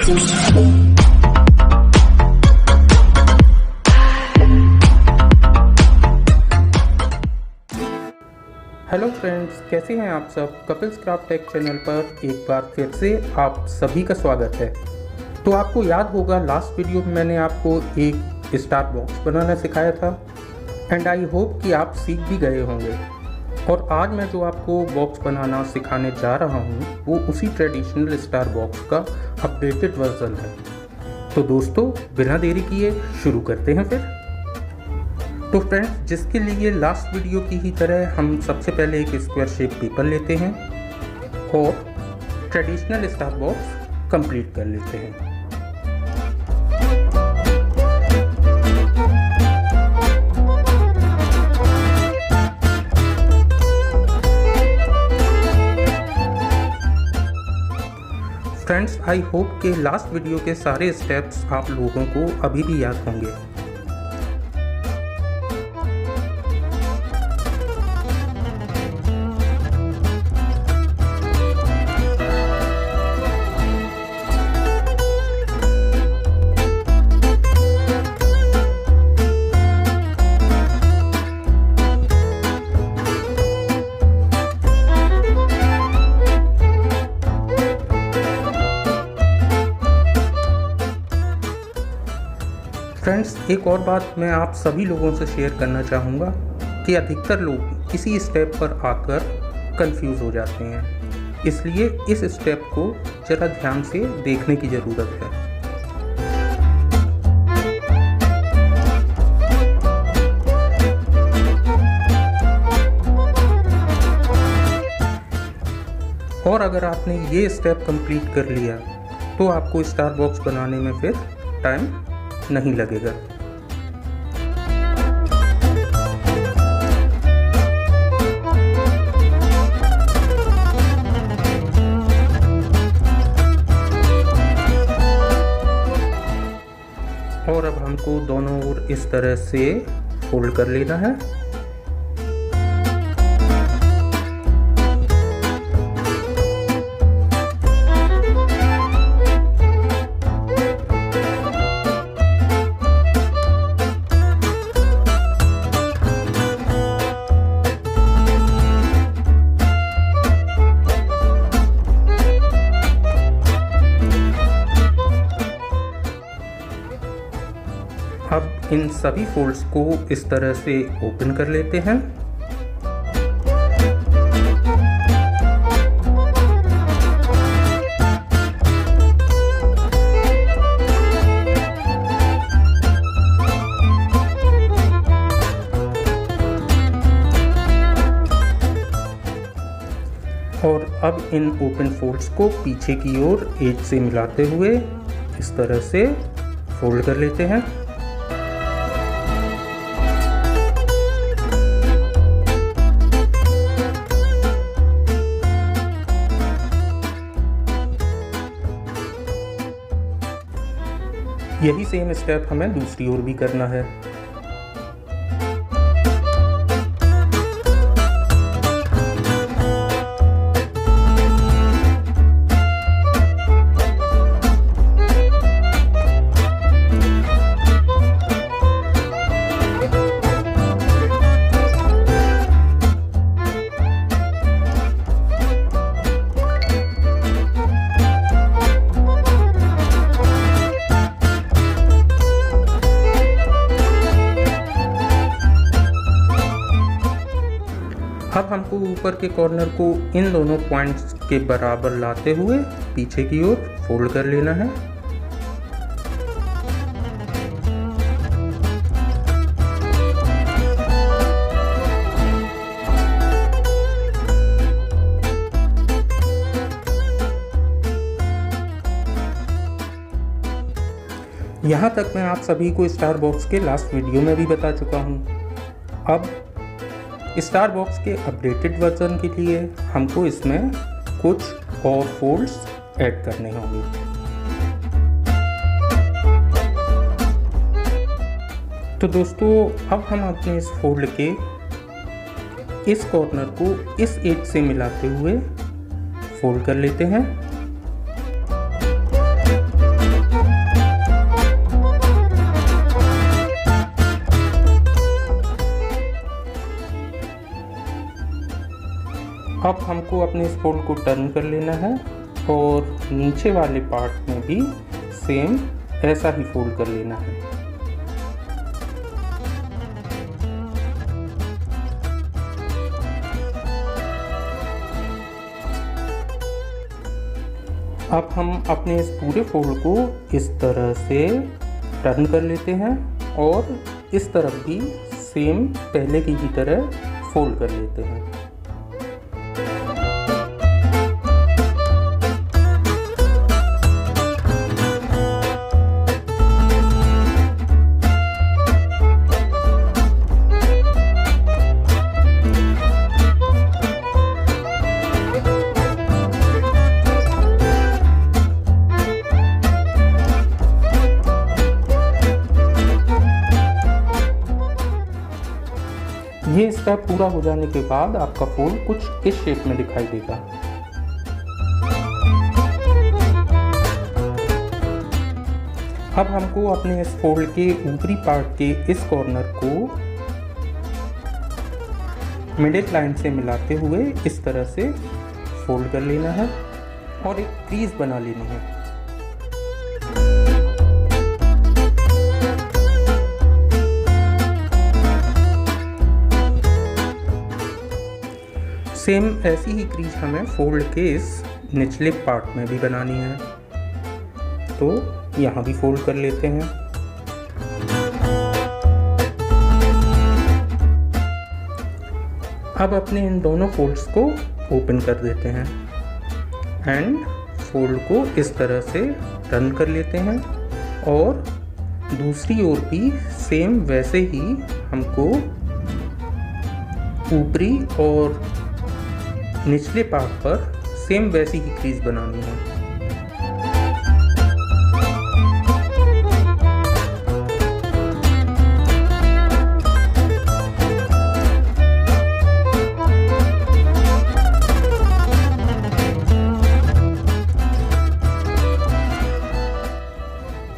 Hello friends, कैसे हैं आप सब। कपिल्स क्राफ्ट टेक चैनल पर एक बार फिर से आप सभी का स्वागत है। तो आपको याद होगा लास्ट वीडियो में मैंने आपको एक स्टार बॉक्स बनाना सिखाया था एंड आई होप कि आप सीख भी गए होंगे। और आज मैं जो आपको बॉक्स बनाना सिखाने जा रहा हूँ वो उसी ट्रेडिशनल स्टार बॉक्स का अपडेटेड वर्जन है। तो दोस्तों बिना देरी किए शुरू करते हैं फिर। तो फ्रेंड्स, जिसके लिए लास्ट वीडियो की ही तरह हम सबसे पहले एक स्क्वायर शेप पेपर लेते हैं और ट्रेडिशनल स्टार बॉक्स कंप्लीट कर लेते हैं। फ्रेंड्स, आई होप के लास्ट वीडियो के सारे स्टेप्स आप लोगों को अभी भी याद होंगे। फ्रेंड्स, एक और बात मैं आप सभी लोगों से शेयर करना चाहूँगा कि अधिकतर लोग इसी स्टेप पर आकर कंफ्यूज हो जाते हैं, इसलिए इस स्टेप को ज़रा ध्यान से देखने की ज़रूरत है। और अगर आपने ये स्टेप कंप्लीट कर लिया तो आपको स्टार बॉक्स बनाने में फिर टाइम नहीं लगेगा। और अब हमको दोनों ओर इस तरह से फोल्ड कर लेना है। अब इन सभी फोल्ड्स को इस तरह से ओपन कर लेते हैं। और अब इन ओपन फोल्ड्स को पीछे की ओर एज से मिलाते हुए इस तरह से फोल्ड कर लेते हैं। यही सेम स्टेप हमें दूसरी ओर भी करना है। अब हमको ऊपर के कॉर्नर को इन दोनों पॉइंट्स के बराबर लाते हुए पीछे की ओर फोल्ड कर लेना है। यहाँ तक मैं आप सभी को स्टार बॉक्स के लास्ट वीडियो में भी बता चुका हूँ। अब स्टार बॉक्स के अपडेटेड वर्जन के लिए हमको इसमें कुछ और फोल्ड्स ऐड करने होंगे। तो दोस्तों, अब हम अपने इस फोल्ड के इस कॉर्नर को इस एज से मिलाते हुए फोल्ड कर लेते हैं। अब हमको अपने इस फोल्ड को टर्न कर लेना है और नीचे वाले पार्ट में भी सेम ऐसा ही फोल्ड कर लेना है। अब हम अपने इस पूरे फोल्ड को इस तरह से टर्न कर लेते हैं और इस तरफ भी सेम पहले की ही तरह फोल्ड कर लेते हैं। ये स्टेप पूरा हो जाने के बाद आपका फोल्ड कुछ इस शेप में दिखाई देगा। अब हमको अपने इस फोल्ड के ऊपरी पार्ट के इस कॉर्नर को मिडिल लाइन से मिलाते हुए इस तरह से फोल्ड कर लेना है और एक क्रीज बना लेनी है। सेम ऐसी ही क्रीज हमें फोल्ड के इस निचले पार्ट में भी बनानी है, तो यहाँ भी फोल्ड कर लेते हैं। अब अपने इन दोनों फोल्ड्स को ओपन कर देते हैं एंड फोल्ड को इस तरह से टर्न कर लेते हैं और दूसरी ओर भी सेम वैसे ही हमको ऊपरी और निचले पार्ट पर सेम वैसी ही क्रीज बनानी है।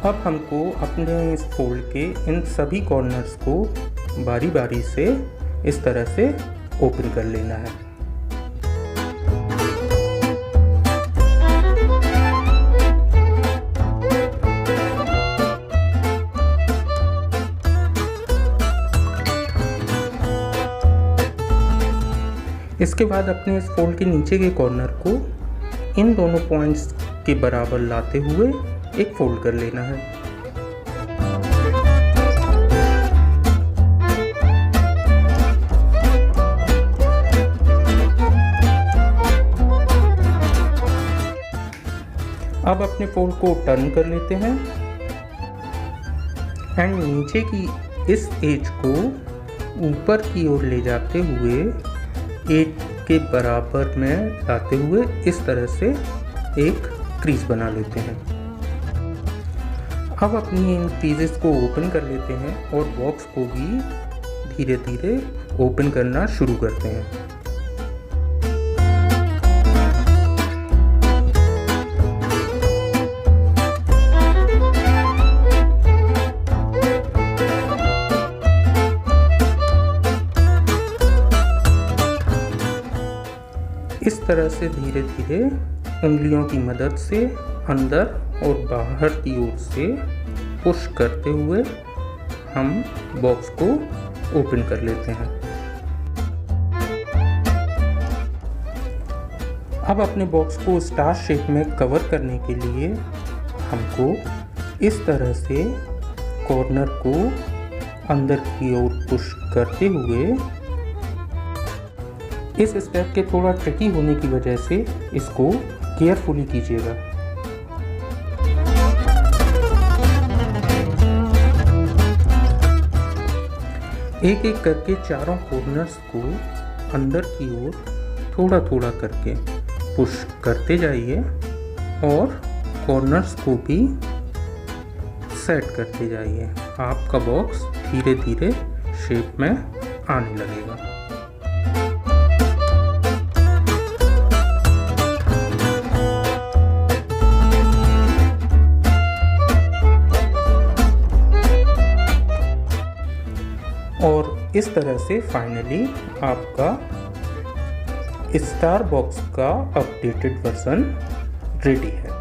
अब हमको अपने इस फोल्ड के इन सभी कॉर्नर्स को बारी बारी से इस तरह से ओपन कर लेना है। इसके बाद अपने इस फोल्ड के नीचे के कॉर्नर को इन दोनों पॉइंट्स के बराबर लाते हुए एक फोल्ड कर लेना है। अब अपने फोल्ड को टर्न कर लेते हैं एंड नीचे की इस एज को ऊपर की ओर ले जाते हुए एज के बराबर में लाते हुए इस तरह से एक क्रीज बना लेते हैं। अब अपनी इन क्रीजेस को ओपन कर लेते हैं और बॉक्स को भी धीरे धीरे ओपन करना शुरू करते हैं। इस तरह से धीरे धीरे उंगलियों की मदद से अंदर और बाहर की ओर से पुश करते हुए हम बॉक्स को ओपन कर लेते हैं। अब अपने बॉक्स को स्टार शेप में कवर करने के लिए हमको इस तरह से कॉर्नर को अंदर की ओर पुश करते हुए, इस स्टेप के थोड़ा ट्रिकी होने की वजह से इसको केयरफुली कीजिएगा। एक एक करके चारों कॉर्नर्स को अंदर की ओर थोड़ा थोड़ा करके पुश करते जाइए और कॉर्नर्स को भी सेट करते जाइए। आपका बॉक्स धीरे धीरे शेप में आने लगेगा। और इस तरह से फाइनली आपका स्टारबक्स का अपडेटेड वर्जन रेडी है।